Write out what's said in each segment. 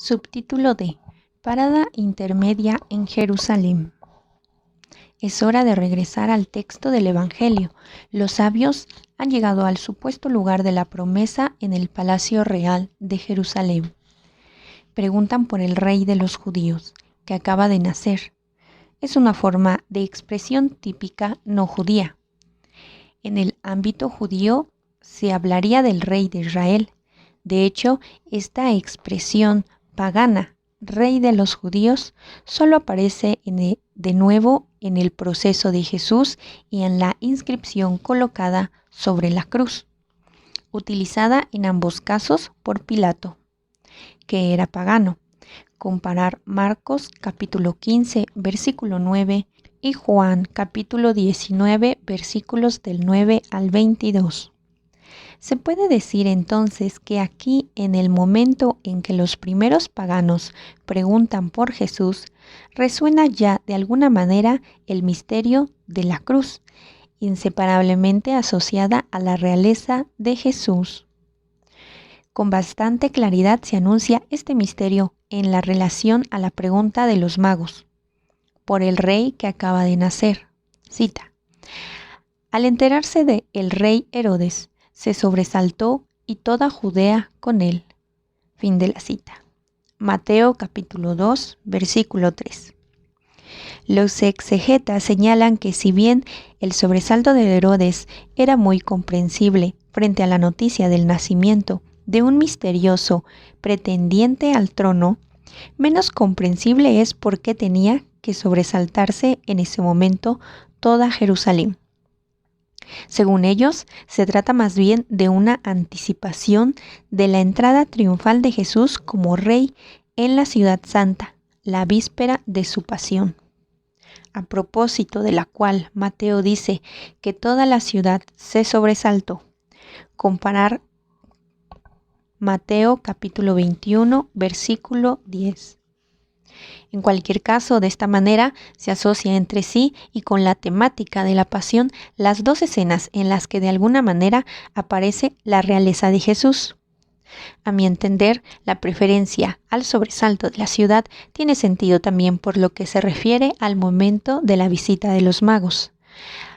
Subtítulo D. Parada intermedia en Jerusalén. Es hora de regresar al texto del Evangelio. Los sabios han llegado al supuesto lugar de la promesa en el Palacio Real de Jerusalén. Preguntan por el rey de los judíos, que acaba de nacer. Es una forma de expresión típica no judía. En el ámbito judío se hablaría del rey de Israel. De hecho, esta expresión pagana, rey de los judíos, solo aparece de nuevo en el proceso de Jesús y en la inscripción colocada sobre la cruz, utilizada en ambos casos por Pilato, que era pagano. Comparar Marcos capítulo 15, versículo 9 y Juan capítulo 19, versículos del 9 al 22. Se puede decir entonces que aquí, en el momento en que los primeros paganos preguntan por Jesús, resuena ya de alguna manera el misterio de la cruz, inseparablemente asociada a la realeza de Jesús. Con bastante claridad se anuncia este misterio en la relación a la pregunta de los magos por el rey que acaba de nacer. Cita: al enterarse de el rey Herodes, se sobresaltó y toda Judea con él. Fin de la cita. Mateo capítulo 2, versículo 3. Los exegetas señalan que si bien el sobresalto de Herodes era muy comprensible frente a la noticia del nacimiento de un misterioso pretendiente al trono, menos comprensible es por qué tenía que sobresaltarse en ese momento toda Jerusalén. Según ellos, se trata más bien de una anticipación de la entrada triunfal de Jesús como rey en la ciudad santa, la víspera de su pasión, a propósito de la cual Mateo dice que toda la ciudad se sobresaltó. Comparar Mateo capítulo 21, versículo 10. En cualquier caso, de esta manera se asocia entre sí y con la temática de la pasión las dos escenas en las que de alguna manera aparece la realeza de Jesús. A mi entender, la preferencia al sobresalto de la ciudad tiene sentido también por lo que se refiere al momento de la visita de los magos.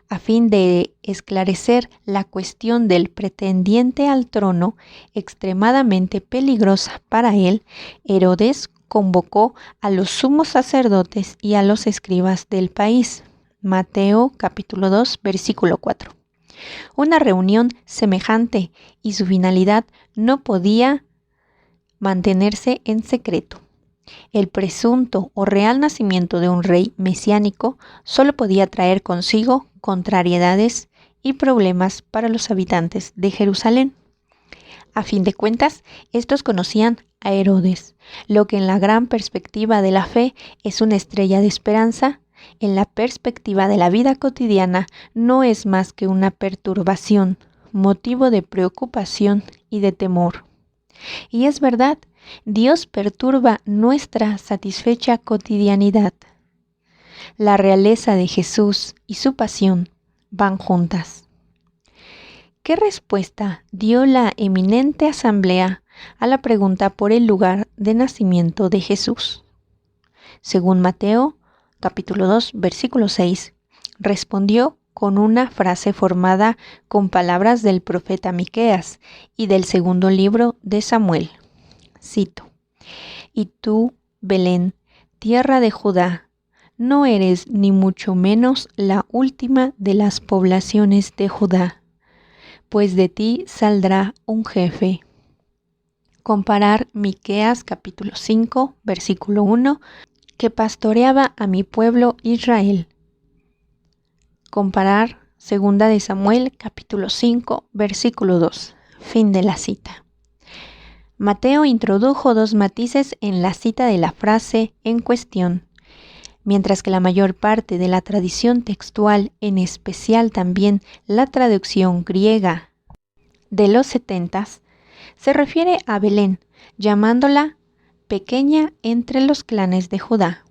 A fin de esclarecer la cuestión del pretendiente al trono, extremadamente peligrosa para él, Herodes convocó a los sumos sacerdotes y a los escribas del país. Mateo capítulo 2, versículo 4. Una reunión semejante y su finalidad no podía mantenerse en secreto. El presunto o real nacimiento de un rey mesiánico solo podía traer consigo contrariedades y problemas para los habitantes de Jerusalén. A fin de cuentas, estos conocían a Herodes, lo que en la gran perspectiva de la fe es una estrella de esperanza, en la perspectiva de la vida cotidiana no es más que una perturbación, motivo de preocupación y de temor. Y es verdad, Dios perturba nuestra satisfecha cotidianidad. La realeza de Jesús y su pasión van juntas. ¿Qué respuesta dio la eminente asamblea a la pregunta por el lugar de nacimiento de Jesús? Según Mateo, capítulo 2, versículo 6, respondió con una frase formada con palabras del profeta Miqueas y del segundo libro de Samuel. Cito: y tú, Belén, tierra de Judá, no eres ni mucho menos la última de las poblaciones de Judá, pues de ti saldrá un jefe. Comparar Miqueas capítulo 5, versículo 1, que pastoreaba a mi pueblo Israel. Comparar segunda de Samuel capítulo 5, versículo 2. Fin de la cita. Mateo introdujo dos matices en la cita de la frase en cuestión. Mientras que la mayor parte de la tradición textual, en especial también la traducción griega de los 70s, se refiere a Belén, llamándola pequeña entre los clanes de Judá.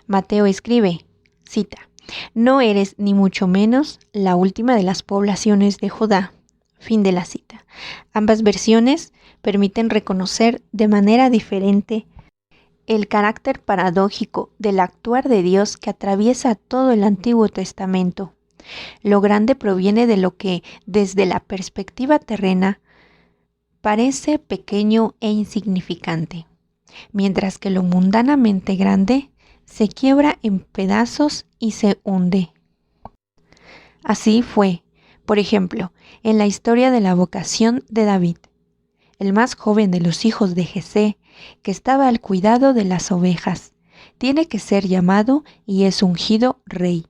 Mateo escribe, cita: no eres ni mucho menos la última de las poblaciones de Judá. Fin de la cita. Ambas versiones permiten reconocer de manera diferente el carácter paradójico del actuar de Dios que atraviesa todo el Antiguo Testamento. Lo grande proviene de lo que, desde la perspectiva terrena, parece pequeño e insignificante, mientras que lo mundanamente grande se quiebra en pedazos y se hunde. Así fue, por ejemplo, en la historia de la vocación de David, el más joven de los hijos de Jesé, que estaba al cuidado de las ovejas. Tiene que ser llamado y es ungido rey.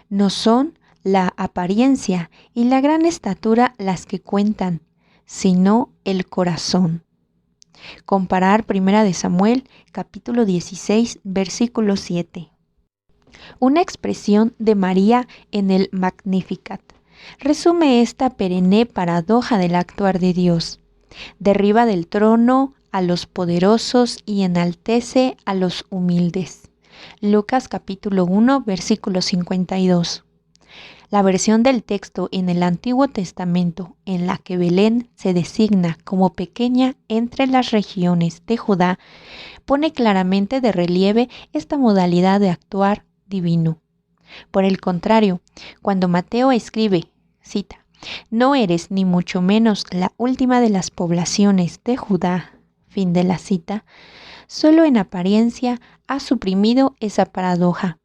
No son la apariencia y la gran estatura las que cuentan, sino el corazón. Comparar 1 Samuel, capítulo 16, versículo 7. Una expresión de María en el Magnificat resume esta perenne paradoja del actuar de Dios. Derriba del trono a los poderosos y enaltece a los humildes. Lucas capítulo 1, versículo 52. La versión del texto en el Antiguo Testamento en la que Belén se designa como pequeña entre las regiones de Judá pone claramente de relieve esta modalidad de actuar divino. Por el contrario, cuando Mateo escribe, cita, «No eres ni mucho menos la última de las poblaciones de Judá», fin de la cita, solo en apariencia ha suprimido esa paradoja.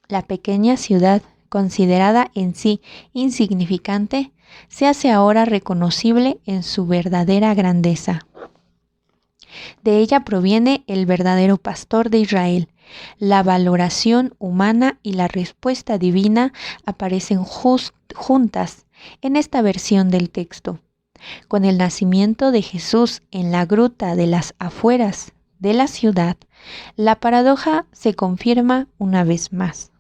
La pequeña ciudad, considerada en sí insignificante, se hace ahora reconocible en su verdadera grandeza. De ella proviene el verdadero pastor de Israel. La valoración humana y la respuesta divina aparecen juntas en esta versión del texto. Con el nacimiento de Jesús en la gruta de las afueras de la ciudad, la paradoja se confirma una vez más.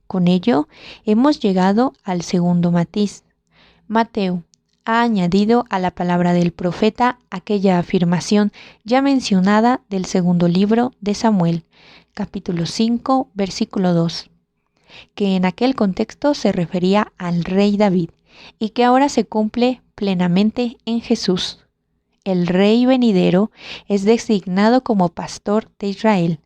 Con ello, hemos llegado al segundo matiz. Mateo ha añadido a la palabra del profeta aquella afirmación ya mencionada del segundo libro de Samuel, capítulo 5, versículo 2, que en aquel contexto se refería al rey David y que ahora se cumple plenamente en Jesús. El rey venidero es designado como pastor de Israel.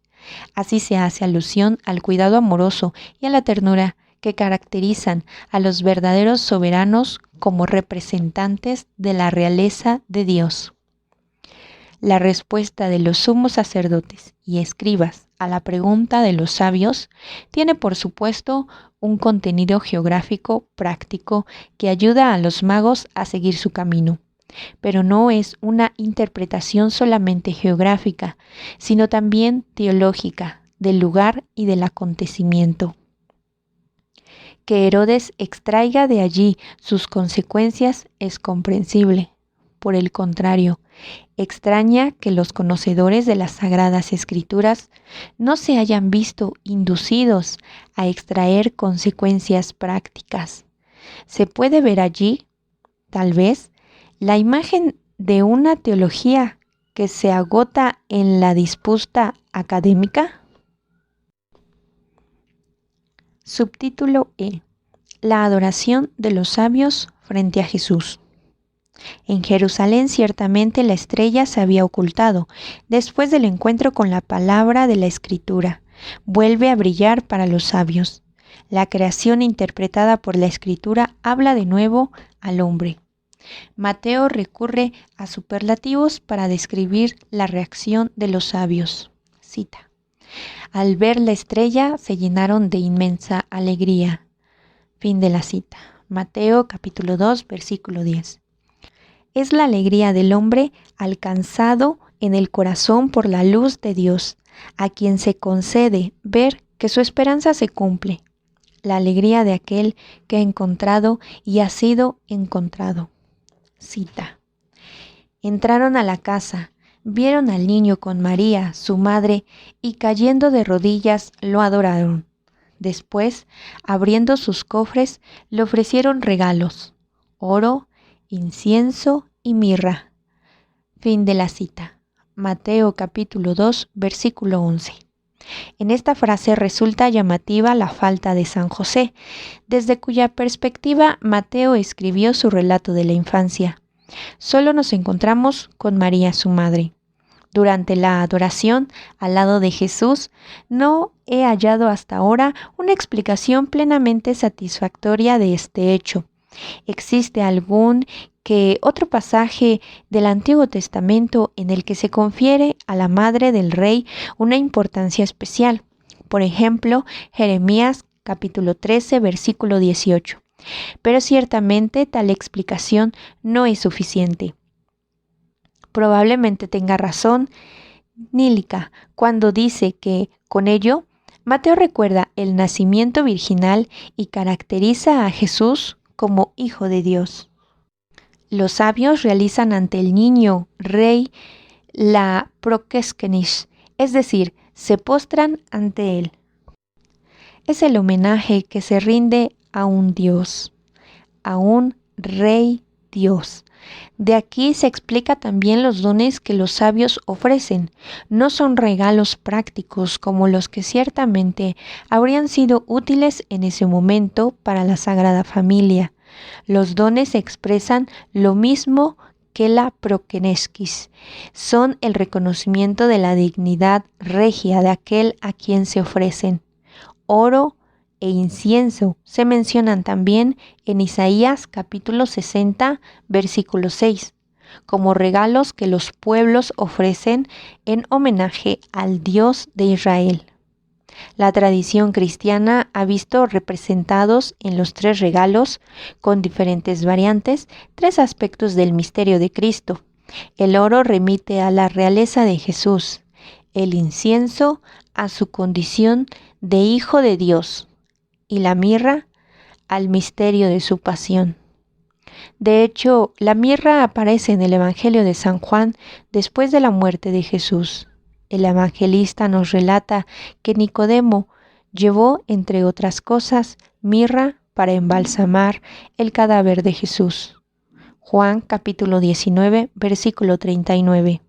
Así se hace alusión al cuidado amoroso y a la ternura que caracterizan a los verdaderos soberanos como representantes de la realeza de Dios. La respuesta de los sumos sacerdotes y escribas a la pregunta de los sabios tiene, por supuesto, un contenido geográfico práctico que ayuda a los magos a seguir su camino. Pero no es una interpretación solamente geográfica, sino también teológica del lugar y del acontecimiento. Que Herodes extraiga de allí sus consecuencias es comprensible. Por el contrario, extraña que los conocedores de las Sagradas Escrituras no se hayan visto inducidos a extraer consecuencias prácticas. Se puede ver allí, tal vez, la imagen de una teología que se agota en la disputa académica. Subtítulo E. La adoración de los sabios frente a Jesús. En Jerusalén ciertamente la estrella se había ocultado después del encuentro con la palabra de la Escritura. Vuelve a brillar para los sabios. La creación interpretada por la Escritura habla de nuevo al hombre. Mateo recurre a superlativos para describir la reacción de los sabios. Cita. Al ver la estrella se llenaron de inmensa alegría. Fin de la cita. Mateo capítulo 2, versículo 10. Es la alegría del hombre alcanzado en el corazón por la luz de Dios, a quien se concede ver que su esperanza se cumple. La alegría de aquel que ha encontrado y ha sido encontrado. Cita. Entraron a la casa, vieron al niño con María, su madre, y cayendo de rodillas lo adoraron. Después, abriendo sus cofres, le ofrecieron regalos, oro, incienso y mirra. Fin de la cita. Mateo capítulo 2, versículo 11. En esta frase resulta llamativa la falta de San José, desde cuya perspectiva Mateo escribió su relato de la infancia. Solo nos encontramos con María, su madre. Durante la adoración al lado de Jesús, no he hallado hasta ahora una explicación plenamente satisfactoria de este hecho. ¿Existe algún que otro pasaje del Antiguo Testamento en el que se confiere a la madre del rey una importancia especial? Por ejemplo, Jeremías capítulo 13, versículo 18. Pero ciertamente tal explicación no es suficiente. Probablemente tenga razón Nílica cuando dice que, con ello, Mateo recuerda el nacimiento virginal y caracteriza a Jesús como Hijo de Dios. Los sabios realizan ante el niño rey la prokéskenish, es decir, se postran ante él. Es el homenaje que se rinde a un Dios, a un Rey Dios. De aquí se explica también los dones que los sabios ofrecen. No son regalos prácticos como los que ciertamente habrían sido útiles en ese momento para la Sagrada Familia. Los dones expresan lo mismo que la prokeneskis. Son el reconocimiento de la dignidad regia de aquel a quien se ofrecen. Oro e incienso se mencionan también en Isaías capítulo 60, versículo 6, como regalos que los pueblos ofrecen en homenaje al Dios de Israel. La tradición cristiana ha visto representados en los tres regalos, con diferentes variantes, tres aspectos del misterio de Cristo. El oro remite a la realeza de Jesús, el incienso a su condición de Hijo de Dios y la mirra al misterio de su pasión. De hecho, la mirra aparece en el Evangelio de San Juan después de la muerte de Jesús. El evangelista nos relata que Nicodemo llevó, entre otras cosas, mirra para embalsamar el cadáver de Jesús. Juan capítulo 19, versículo 39.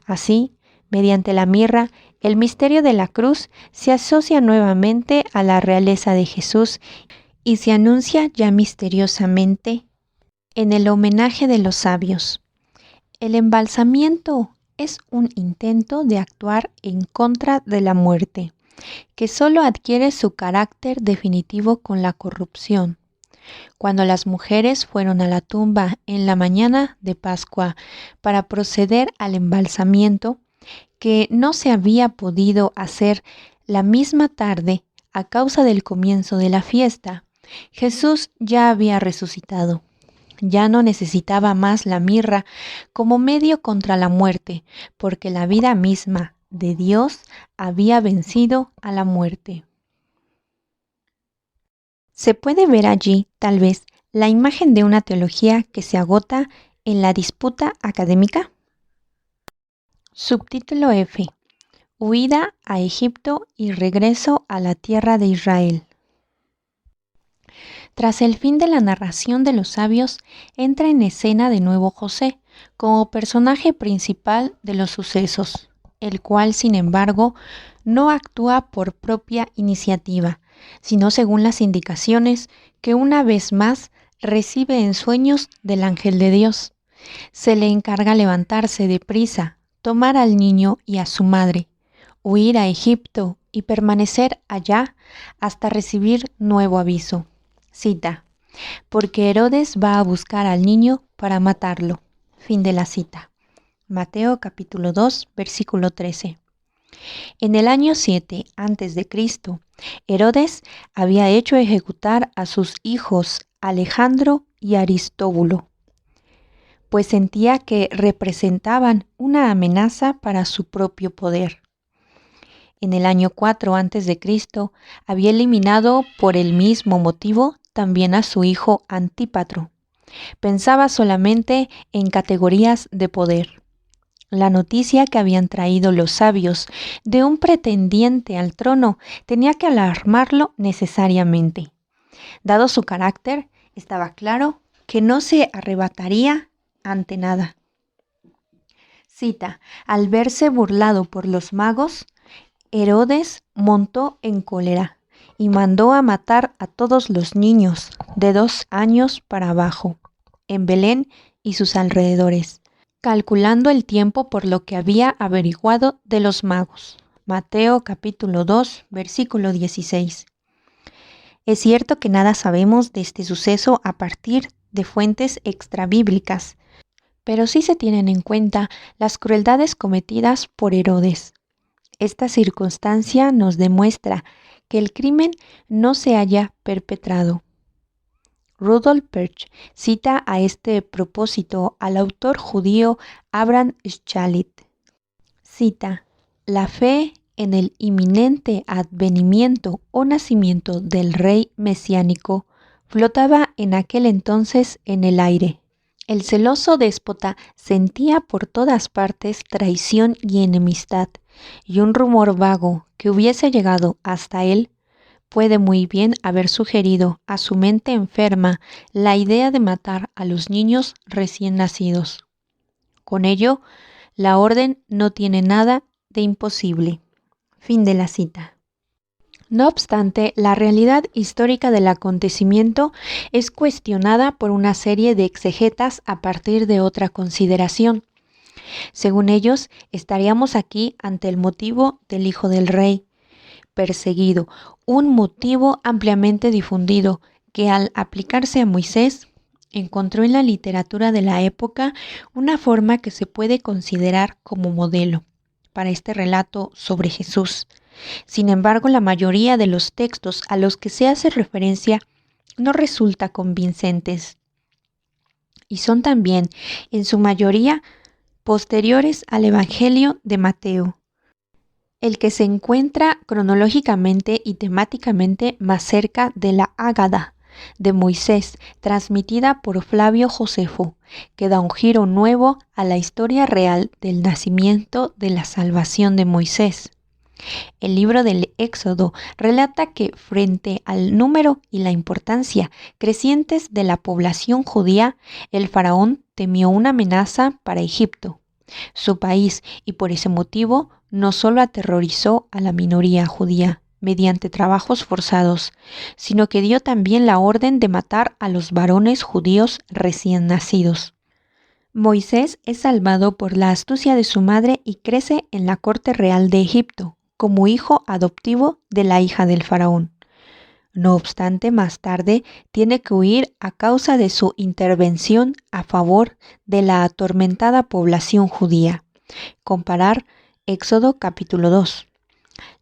Así, mediante la mirra, el misterio de la cruz se asocia nuevamente a la realeza de Jesús y se anuncia ya misteriosamente en el homenaje de los sabios. El embalsamiento es un intento de actuar en contra de la muerte, que solo adquiere su carácter definitivo con la corrupción. Cuando las mujeres fueron a la tumba en la mañana de Pascua para proceder al embalsamiento, que no se había podido hacer la misma tarde a causa del comienzo de la fiesta, Jesús ya había resucitado. Ya no necesitaba más la mirra como medio contra la muerte, porque la vida misma de Dios había vencido a la muerte. Se puede ver allí, tal vez, la imagen de una teología que se agota en la disputa académica. Subtítulo F. Huida a Egipto y regreso a la tierra de Israel. Tras el fin de la narración de los sabios, entra en escena de nuevo José, como personaje principal de los sucesos, el cual, sin embargo, no actúa por propia iniciativa, sino según las indicaciones que una vez más recibe en sueños del ángel de Dios. Se le encarga levantarse deprisa, tomar al niño y a su madre, huir a Egipto y permanecer allá hasta recibir nuevo aviso. Cita: porque Herodes va a buscar al niño para matarlo. Fin de la cita. Mateo capítulo 2, versículo 13. En el año 7 a.C., Herodes había hecho ejecutar a sus hijos Alejandro y Aristóbulo, pues sentía que representaban una amenaza para su propio poder. En el año 4 a.C., había eliminado por el mismo motivo también a su hijo Antípatro. Pensaba solamente en categorías de poder. La noticia que habían traído los sabios de un pretendiente al trono tenía que alarmarlo necesariamente. Dado su carácter, estaba claro que no se arrebataría ante nada. Cita: al verse burlado por los magos, Herodes montó en cólera y mandó a matar a todos los niños de 2 años para abajo, en Belén y sus alrededores, calculando el tiempo por lo que había averiguado de los magos. Mateo capítulo 2, versículo 16. Es cierto que nada sabemos de este suceso a partir de fuentes extrabíblicas, pero sí se tienen en cuenta las crueldades cometidas por Herodes. Esta circunstancia nos demuestra que el crimen no se haya perpetrado. Rudolf Perch cita a este propósito al autor judío Abraham Schalit. Cita: la fe en el inminente advenimiento o nacimiento del rey mesiánico flotaba en aquel entonces en el aire. El celoso déspota sentía por todas partes traición y enemistad, y un rumor vago que hubiese llegado hasta él puede muy bien haber sugerido a su mente enferma la idea de matar a los niños recién nacidos. Con ello, la orden no tiene nada de imposible. Fin de la cita. No obstante, la realidad histórica del acontecimiento es cuestionada por una serie de exegetas a partir de otra consideración. Según ellos, estaríamos aquí ante el motivo del hijo del rey perseguido, un motivo ampliamente difundido que al aplicarse a Moisés encontró en la literatura de la época una forma que se puede considerar como modelo para este relato sobre Jesús. Sin embargo, la mayoría de los textos a los que se hace referencia no resulta convincentes y son también, en su mayoría, posteriores al Evangelio de Mateo, el que se encuentra cronológicamente y temáticamente más cerca de la Ágada de Moisés, transmitida por Flavio Josefo, que da un giro nuevo a la historia real del nacimiento de la salvación de Moisés. El libro del Éxodo relata que frente al número y la importancia crecientes de la población judía, el faraón temió una amenaza para Egipto, su país, y por ese motivo no solo aterrorizó a la minoría judía mediante trabajos forzados, sino que dio también la orden de matar a los varones judíos recién nacidos. Moisés es salvado por la astucia de su madre y crece en la corte real de Egipto, como hijo adoptivo de la hija del faraón. No obstante, más tarde tiene que huir a causa de su intervención a favor de la atormentada población judía. Comparar Éxodo capítulo 2.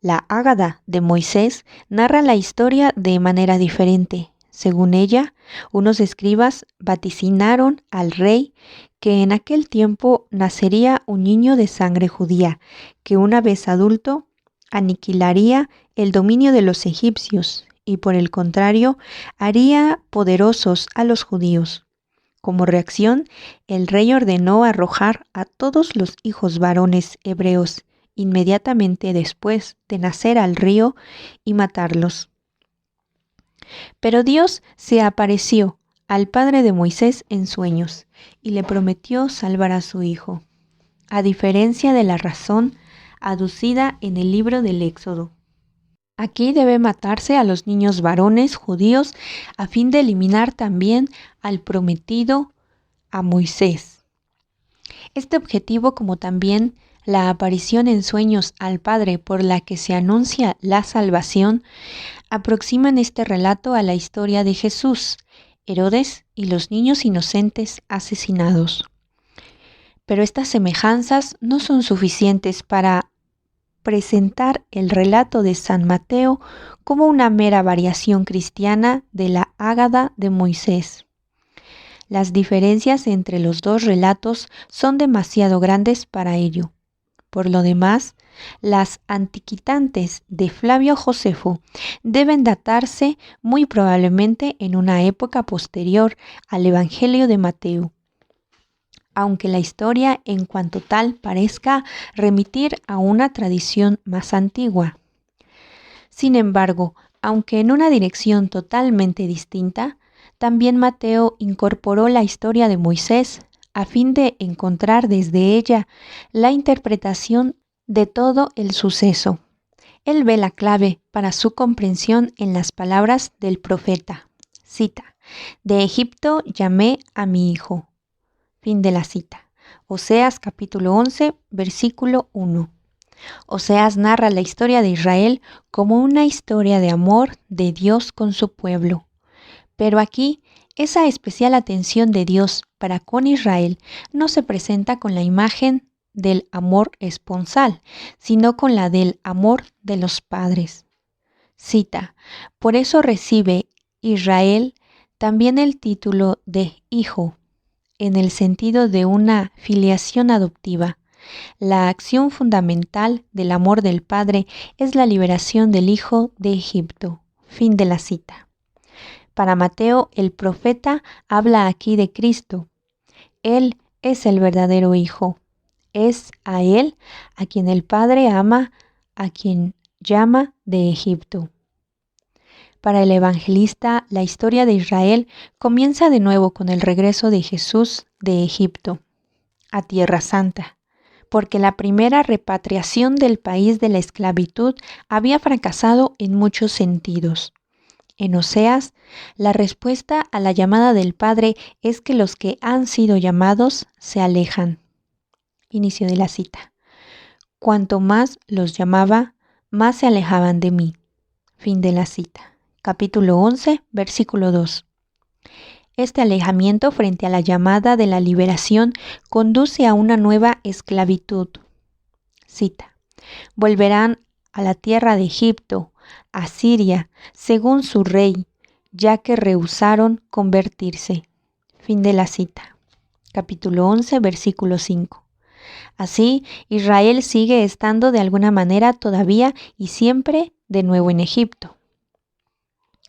La Ágada de Moisés narra la historia de manera diferente. Según ella, unos escribas vaticinaron al rey que en aquel tiempo nacería un niño de sangre judía, que una vez adulto aniquilaría el dominio de los egipcios y por el contrario haría poderosos a los judíos. Como reacción, el rey ordenó arrojar a todos los hijos varones hebreos inmediatamente después de nacer al río y matarlos. Pero Dios se apareció al padre de Moisés en sueños y le prometió salvar a su hijo, a diferencia de la razón aducida en el libro del Éxodo. Aquí debe matarse a los niños varones judíos a fin de eliminar también al prometido a Moisés. Este objetivo, como también la aparición en sueños al Padre por la que se anuncia la salvación, aproximan este relato a la historia de Jesús, Herodes y los niños inocentes asesinados. Pero estas semejanzas no son suficientes para presentar el relato de San Mateo como una mera variación cristiana de la Ágada de Moisés. Las diferencias entre los dos relatos son demasiado grandes para ello. Por lo demás, las antiquitantes de Flavio Josefo deben datarse muy probablemente en una época posterior al Evangelio de Mateo, aunque la historia en cuanto tal parezca remitir a una tradición más antigua. Sin embargo, aunque en una dirección totalmente distinta, también Mateo incorporó la historia de Moisés a fin de encontrar desde ella la interpretación de todo el suceso. Él ve la clave para su comprensión en las palabras del profeta. Cita: de Egipto llamé a mi hijo. Fin de la cita. Oseas capítulo 11, versículo 1. Oseas narra la historia de Israel como una historia de amor de Dios con su pueblo. Pero aquí, esa especial atención de Dios para con Israel no se presenta con la imagen del amor esponsal, sino con la del amor de los padres. Cita: por eso recibe Israel también el título de hijo, en el sentido de una filiación adoptiva. La acción fundamental del amor del Padre es la liberación del Hijo de Egipto. Fin de la cita. Para Mateo, el profeta habla aquí de Cristo. Él es el verdadero Hijo. Es a Él a quien el Padre ama, a quien llama de Egipto. Para el evangelista, la historia de Israel comienza de nuevo con el regreso de Jesús de Egipto a Tierra Santa, porque la primera repatriación del país de la esclavitud había fracasado en muchos sentidos. En Oseas, la respuesta a la llamada del Padre es que los que han sido llamados se alejan. Inicio de la cita. Cuanto más los llamaba, más se alejaban de mí. Fin de la cita. Capítulo 11, versículo 2. Este alejamiento frente a la llamada de la liberación conduce a una nueva esclavitud. Cita: volverán a la tierra de Egipto, a Siria, según su rey, ya que rehusaron convertirse. Fin de la cita. Capítulo 11, versículo 5. Así, Israel sigue estando de alguna manera todavía y siempre de nuevo en Egipto.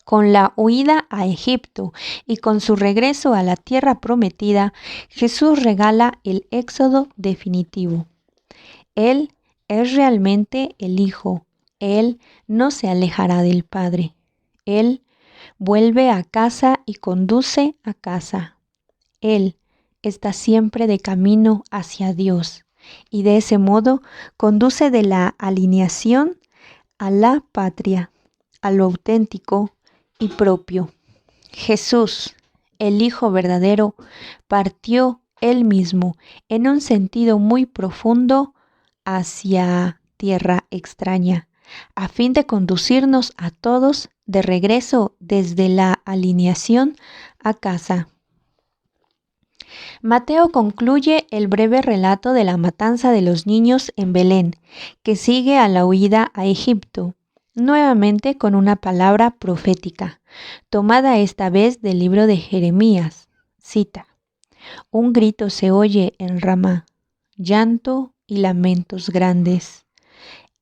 Con la huida a Egipto y con su regreso a la tierra prometida, Jesús regala el éxodo definitivo. Él es realmente el Hijo. Él no se alejará del Padre. Él vuelve a casa y conduce a casa. Él está siempre de camino hacia Dios y de ese modo conduce de la alineación a la patria, a lo auténtico y propio. Jesús, el Hijo verdadero, partió él mismo en un sentido muy profundo hacia tierra extraña, a fin de conducirnos a todos de regreso desde la alineación a casa. Mateo concluye el breve relato de la matanza de los niños en Belén, que sigue a la huida a Egipto, nuevamente con una palabra profética, tomada esta vez del libro de Jeremías. Cita: un grito se oye en Ramá, llanto y lamentos grandes.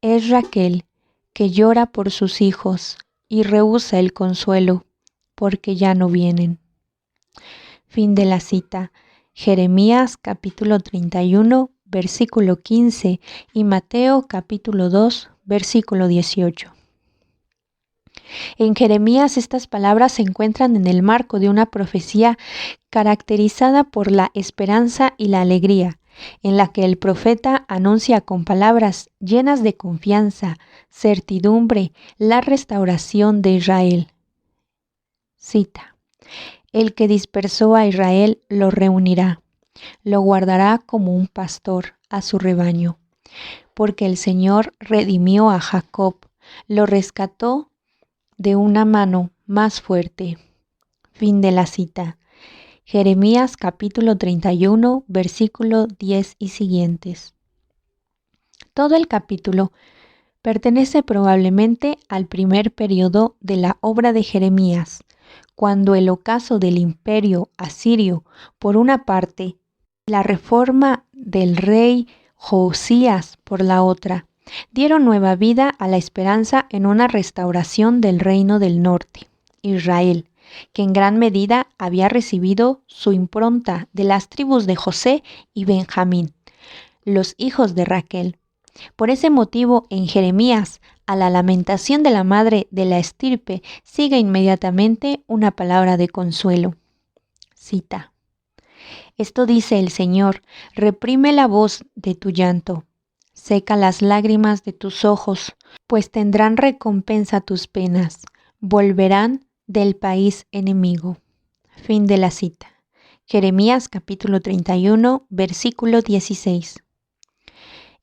Es Raquel que llora por sus hijos y rehúsa el consuelo, porque ya no vienen. Fin de la cita. Jeremías capítulo 31, versículo 15 y Mateo capítulo 2, versículo 18. En Jeremías estas palabras se encuentran en el marco de una profecía caracterizada por la esperanza y la alegría, en la que el profeta anuncia con palabras llenas de confianza, certidumbre, la restauración de Israel. Cita: el que dispersó a Israel lo reunirá, lo guardará como un pastor a su rebaño, porque el Señor redimió a Jacob, lo rescató de una mano más fuerte. Fin de la cita. Jeremías capítulo 31, versículo 10 y siguientes. Todo el capítulo pertenece probablemente al primer periodo de la obra de Jeremías, cuando el ocaso del imperio asirio, por una parte, y la reforma del rey Josías, por la otra, dieron nueva vida a la esperanza en una restauración del reino del norte, Israel, que en gran medida había recibido su impronta de las tribus de José y Benjamín, los hijos de Raquel. Por ese motivo, en Jeremías, a la lamentación de la madre de la estirpe sigue inmediatamente una palabra de consuelo. Cita: esto dice el Señor: reprime la voz de tu llanto, seca las lágrimas de tus ojos, pues tendrán recompensa tus penas, volverán del país enemigo. Fin de la cita. Jeremías capítulo 31, versículo 16.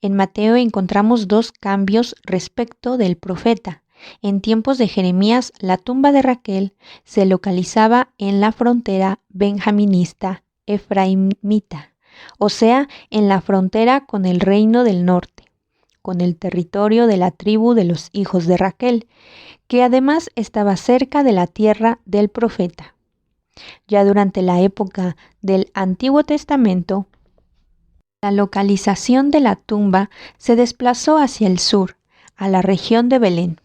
En Mateo encontramos dos cambios respecto del profeta. En tiempos de Jeremías, la tumba de Raquel se localizaba en la frontera benjaminista efraimita, o sea, en la frontera con el reino del norte, con el territorio de la tribu de los hijos de Raquel, que además estaba cerca de la tierra del profeta. Ya durante la época del Antiguo Testamento, la localización de la tumba se desplazó hacia el sur, a la región de Belén,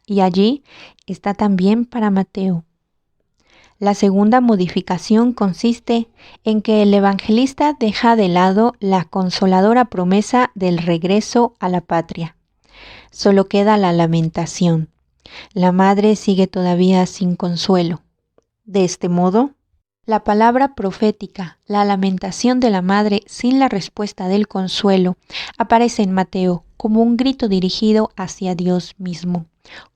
y allí está también para Mateo. La segunda modificación consiste en que el evangelista deja de lado la consoladora promesa del regreso a la patria. Solo queda la lamentación. La madre sigue todavía sin consuelo. De este modo, la palabra profética, la lamentación de la madre sin la respuesta del consuelo, aparece en Mateo como un grito dirigido hacia Dios mismo,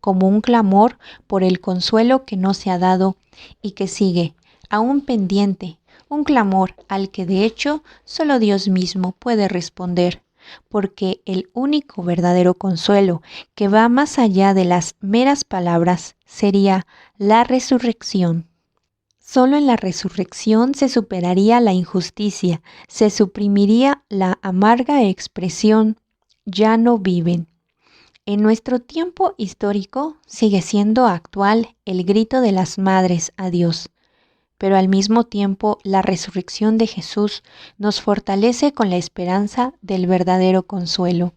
como un clamor por el consuelo que no se ha dado y que sigue, aún pendiente, un clamor al que de hecho solo Dios mismo puede responder, porque el único verdadero consuelo que va más allá de las meras palabras sería la resurrección. Solo en la resurrección se superaría la injusticia, se suprimiría la amarga expresión "ya no viven". En nuestro tiempo histórico sigue siendo actual el grito de las madres a Dios, pero al mismo tiempo la resurrección de Jesús nos fortalece con la esperanza del verdadero consuelo.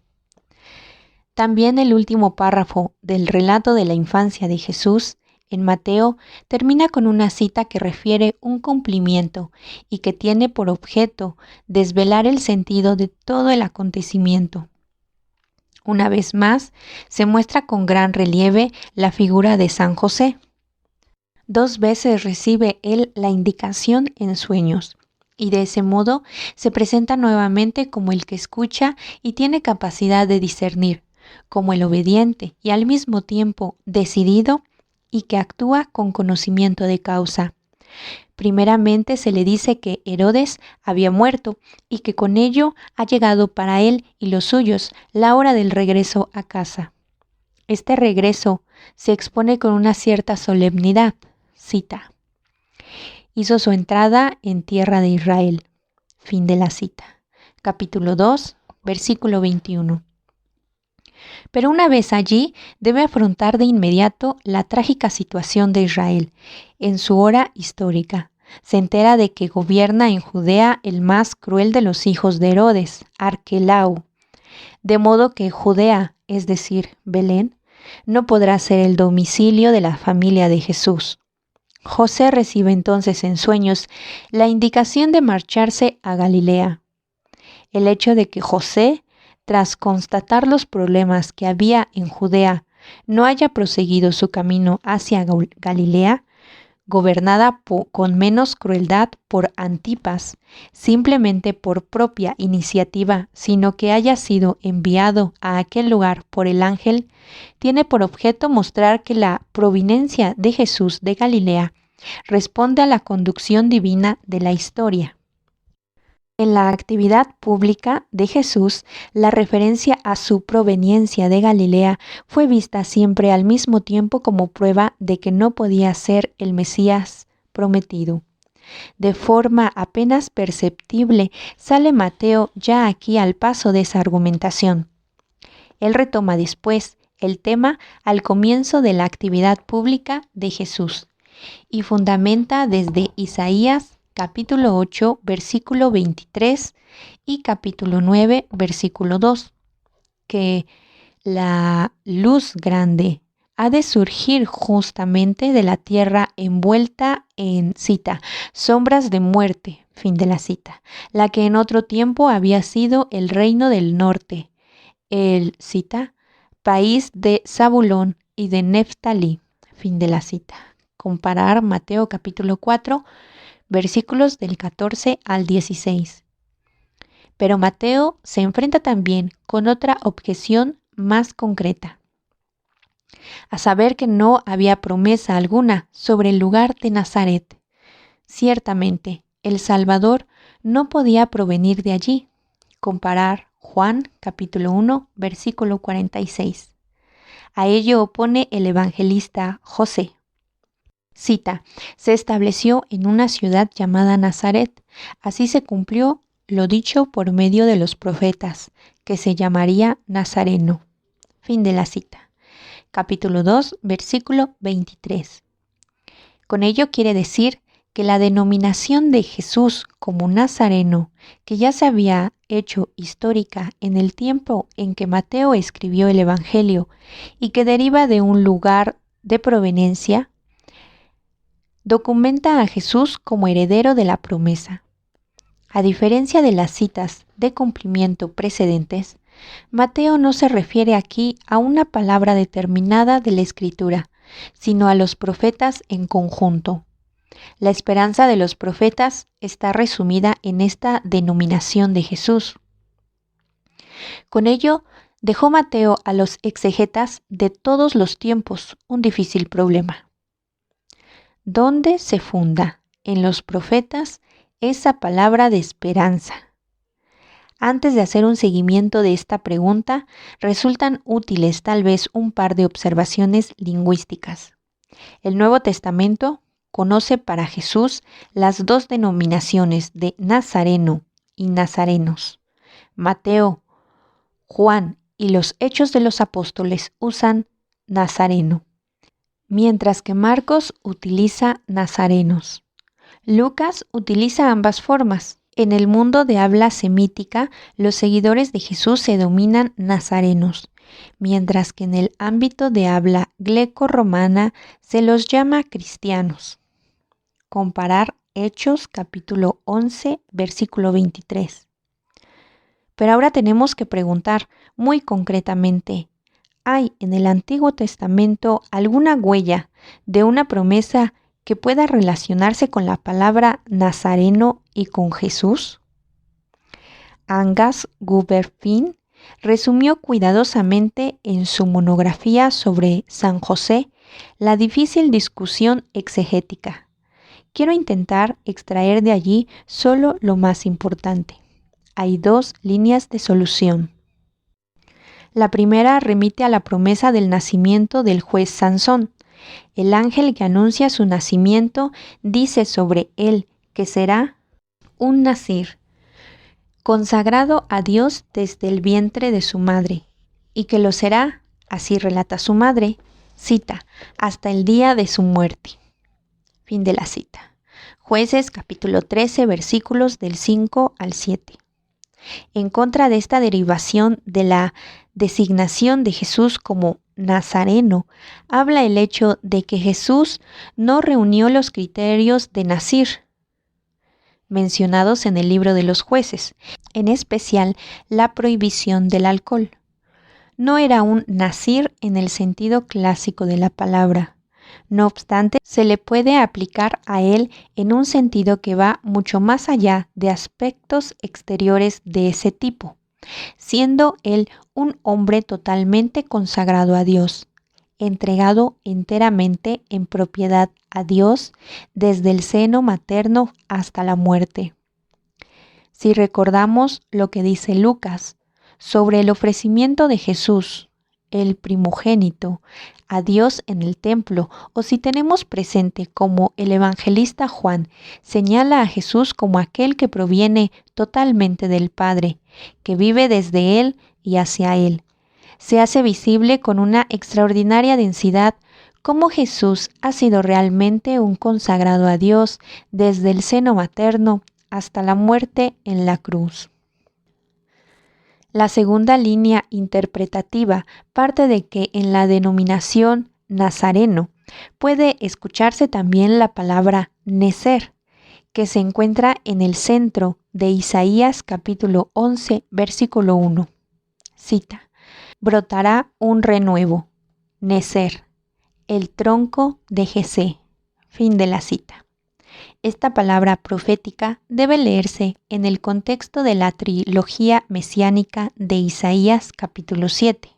También el último párrafo del relato de la infancia de Jesús en Mateo termina con una cita que refiere un cumplimiento y que tiene por objeto desvelar el sentido de todo el acontecimiento. Una vez más, se muestra con gran relieve la figura de San José. 2 veces recibe él la indicación en sueños, y de ese modo se presenta nuevamente como el que escucha y tiene capacidad de discernir, como el obediente y al mismo tiempo decidido y que actúa con conocimiento de causa. Primeramente se le dice que Herodes había muerto y que con ello ha llegado para él y los suyos la hora del regreso a casa. Este regreso se expone con una cierta solemnidad. Cita: hizo su entrada en tierra de Israel. Fin de la cita. Capítulo 2, versículo 21. Pero una vez allí, debe afrontar de inmediato la trágica situación de Israel en su hora histórica. Se entera de que gobierna en Judea el más cruel de los hijos de Herodes, Arquelao, de modo que Judea, es decir, Belén, no podrá ser el domicilio de la familia de Jesús. José recibe entonces en sueños la indicación de marcharse a Galilea. El hecho de que José, tras constatar los problemas que había en Judea, no haya proseguido su camino hacia Galilea, gobernada con menos crueldad por Antipas, simplemente por propia iniciativa, sino que haya sido enviado a aquel lugar por el ángel, tiene por objeto mostrar que la providencia de Jesús de Galilea responde a la conducción divina de la historia. En la actividad pública de Jesús, la referencia a su proveniencia de Galilea fue vista siempre al mismo tiempo como prueba de que no podía ser el Mesías prometido. De forma apenas perceptible, sale Mateo ya aquí al paso de esa argumentación. Él retoma después el tema al comienzo de la actividad pública de Jesús y fundamenta desde Isaías capítulo 8, versículo 23 y capítulo 9, versículo 2, que la luz grande ha de surgir justamente de la tierra envuelta en, cita, sombras de muerte, fin de la cita, la que en otro tiempo había sido el reino del norte, el, cita, país de Zabulón y de Neftalí, fin de la cita. Comparar Mateo capítulo 4, versículos del 14 al 16. Pero Mateo se enfrenta también con otra objeción más concreta, a saber que no había promesa alguna sobre el lugar de Nazaret. Ciertamente, el Salvador no podía provenir de allí. Comparar Juan capítulo 1, versículo 46. A ello opone el evangelista José. Cita, se estableció en una ciudad llamada Nazaret. Así se cumplió lo dicho por medio de los profetas, que se llamaría Nazareno. Fin de la cita. Capítulo 2, versículo 23. Con ello quiere decir que la denominación de Jesús como Nazareno, que ya se había hecho histórica en el tiempo en que Mateo escribió el Evangelio y que deriva de un lugar de proveniencia, documenta a Jesús como heredero de la promesa. A diferencia de las citas de cumplimiento precedentes, Mateo no se refiere aquí a una palabra determinada de la Escritura, sino a los profetas en conjunto. La esperanza de los profetas está resumida en esta denominación de Jesús. Con ello, dejó Mateo a los exegetas de todos los tiempos un difícil problema. ¿Dónde se funda en los profetas esa palabra de esperanza? Antes de hacer un seguimiento de esta pregunta, resultan útiles tal vez un par de observaciones lingüísticas. El Nuevo Testamento conoce para Jesús las dos denominaciones de Nazareno y Nazarenos. Mateo, Juan y los Hechos de los Apóstoles usan Nazareno, mientras que Marcos utiliza Nazarenos. Lucas utiliza ambas formas. En el mundo de habla semítica, los seguidores de Jesús se denominan nazarenos, mientras que en el ámbito de habla greco-romana se los llama cristianos. Comparar Hechos capítulo 11, versículo 23. Pero ahora tenemos que preguntar muy concretamente, ¿hay en el Antiguo Testamento alguna huella de una promesa que pueda relacionarse con la palabra nazareno y con Jesús? Angas Guberfin resumió cuidadosamente en su monografía sobre San José la difícil discusión exegética. Quiero intentar extraer de allí solo lo más importante. Hay dos líneas de solución. La primera remite a la promesa del nacimiento del juez Sansón. El ángel que anuncia su nacimiento dice sobre él que será un nazir, consagrado a Dios desde el vientre de su madre, y que lo será, así relata su madre, cita, hasta el día de su muerte. Fin de la cita. Jueces capítulo 13, versículos del 5 al 7. En contra de esta derivación de la designación de Jesús como Nazareno, habla el hecho de que Jesús no reunió los criterios de Nazir mencionados en el libro de los jueces, en especial la prohibición del alcohol. No era un nazir en el sentido clásico de la palabra. No obstante, se le puede aplicar a él en un sentido que va mucho más allá de aspectos exteriores de ese tipo, siendo él un hombre totalmente consagrado a Dios, entregado enteramente en propiedad a Dios desde el seno materno hasta la muerte. Si recordamos lo que dice Lucas sobre el ofrecimiento de Jesús, el primogénito, a Dios en el templo, o si tenemos presente como el evangelista Juan señala a Jesús como aquel que proviene totalmente del Padre, que vive desde Él y hacia Él, se hace visible con una extraordinaria densidad cómo Jesús ha sido realmente un consagrado a Dios desde el seno materno hasta la muerte en la cruz. La segunda línea interpretativa parte de que en la denominación nazareno puede escucharse también la palabra necer, que se encuentra en el centro de Isaías capítulo 11, versículo 1. Cita: brotará un renuevo, necer, el tronco de Jesé. Fin de la cita. Esta palabra profética debe leerse en el contexto de la trilogía mesiánica de Isaías capítulo 7.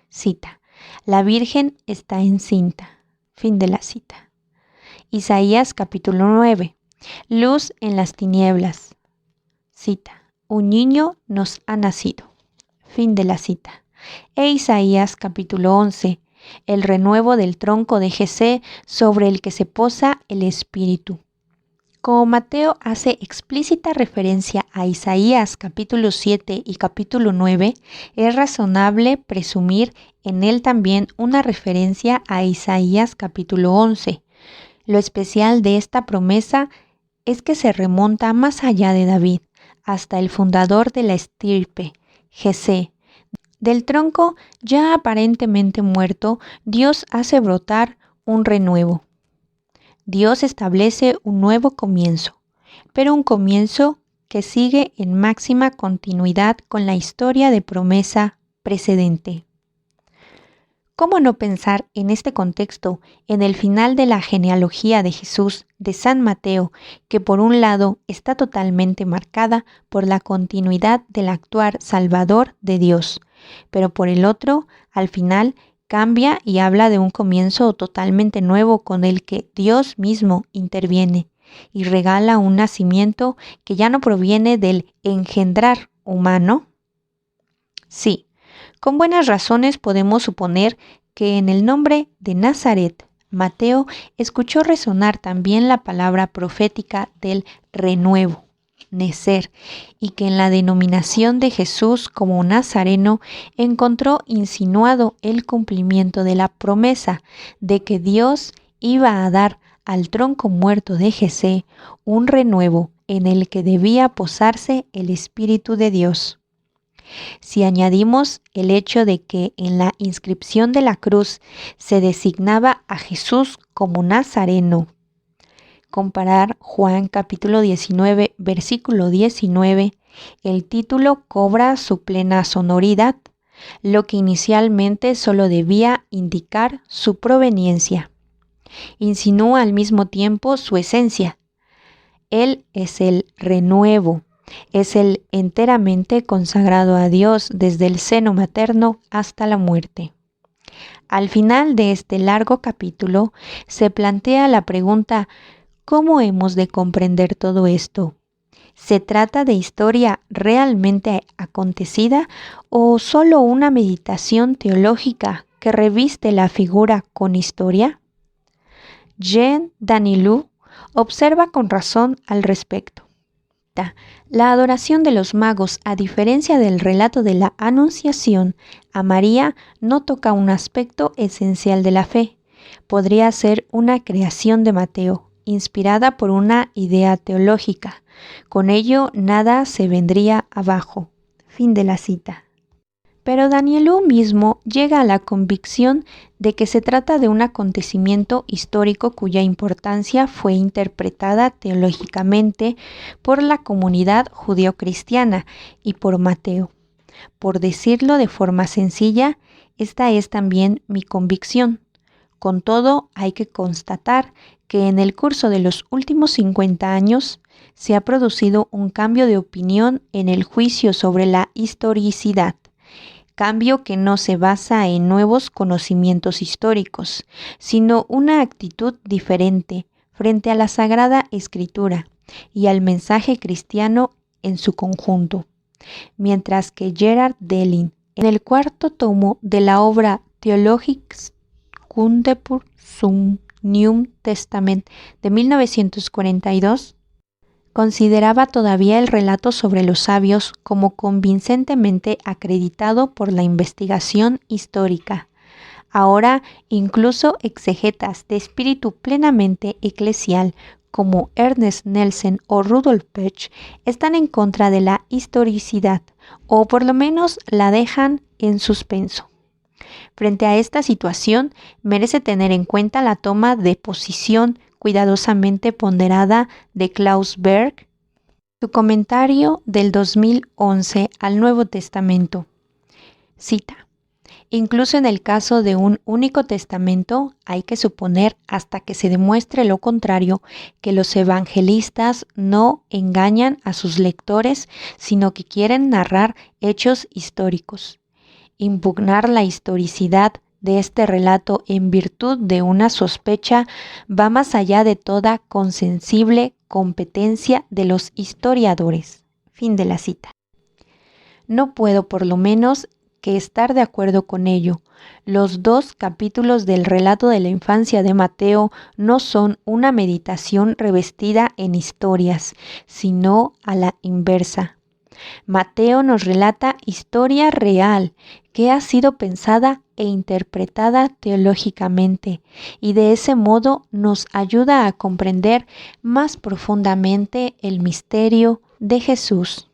Cita: la Virgen está encinta. Fin de la cita. Isaías capítulo 9. Luz en las tinieblas. Cita: un niño nos ha nacido. Fin de la cita. E Isaías capítulo 11. El renuevo del tronco de Jesé sobre el que se posa el Espíritu. Como Mateo hace explícita referencia a Isaías capítulo 7 y capítulo 9, es razonable presumir en él también una referencia a Isaías capítulo 11. Lo especial de esta promesa es que se remonta más allá de David, hasta el fundador de la estirpe, Jesé. Del tronco ya aparentemente muerto, Dios hace brotar un renuevo. Dios establece un nuevo comienzo, pero un comienzo que sigue en máxima continuidad con la historia de promesa precedente. ¿Cómo no pensar en este contexto en el final de la genealogía de Jesús de San Mateo, que por un lado está totalmente marcada por la continuidad del actuar salvador de Dios, pero por el otro, al final, cambia y habla de un comienzo totalmente nuevo con el que Dios mismo interviene y regala un nacimiento que ya no proviene del engendrar humano? Sí, con buenas razones podemos suponer que en el nombre de Nazaret, Mateo escuchó resonar también la palabra profética del renuevo, necer, y que en la denominación de Jesús como Nazareno encontró insinuado el cumplimiento de la promesa de que Dios iba a dar al tronco muerto de Jesé un renuevo en el que debía posarse el Espíritu de Dios. Si añadimos el hecho de que en la inscripción de la cruz se designaba a Jesús como Nazareno, comparar Juan capítulo 19, versículo 19, el título cobra su plena sonoridad, lo que inicialmente solo debía indicar su proveniencia. Insinúa al mismo tiempo su esencia. Él es el renuevo, es el enteramente consagrado a Dios desde el seno materno hasta la muerte. Al final de este largo capítulo se plantea la pregunta: ¿cómo hemos de comprender todo esto? ¿Se trata de historia realmente acontecida o solo una meditación teológica que reviste la figura con historia? Jean Danilou observa con razón al respecto. La adoración de los magos, a diferencia del relato de la Anunciación, a María no toca un aspecto esencial de la fe. Podría ser una creación de Mateo, inspirada por una idea teológica. Con ello nada se vendría abajo. Fin de la cita. Pero Danilou mismo llega a la convicción de que se trata de un acontecimiento histórico cuya importancia fue interpretada teológicamente por la comunidad judeocristiana y por Mateo. Por decirlo de forma sencilla, esta es también mi convicción. Con todo, hay que constatar que en el curso de los últimos 50 años se ha producido un cambio de opinión en el juicio sobre la historicidad. Cambio que no se basa en nuevos conocimientos históricos, sino una actitud diferente frente a la Sagrada Escritura y al mensaje cristiano en su conjunto. Mientras que Gerard Dellin, en el cuarto tomo de la obra Theologische Kunde zum Neuen Testament de 1942, consideraba todavía el relato sobre los sabios como convincentemente acreditado por la investigación histórica. Ahora, incluso exegetas de espíritu plenamente eclesial como Ernest Nelson o Rudolf Pech están en contra de la historicidad, o por lo menos la dejan en suspenso. Frente a esta situación, merece tener en cuenta la toma de posición cuidadosamente ponderada de Klaus Berg, su comentario del 2011 al Nuevo Testamento. Cita: incluso en el caso de un único testamento, hay que suponer, hasta que se demuestre lo contrario, que los evangelistas no engañan a sus lectores, sino que quieren narrar hechos históricos. Impugnar la historicidad de este relato en virtud de una sospecha va más allá de toda consensible competencia de los historiadores. Fin de la cita. No puedo, por lo menos, que estar de acuerdo con ello. Los 2 capítulos del relato de la infancia de Mateo no son una meditación revestida en historias, sino a la inversa. Mateo nos relata historia real que ha sido pensada e interpretada teológicamente y de ese modo nos ayuda a comprender más profundamente el misterio de Jesús.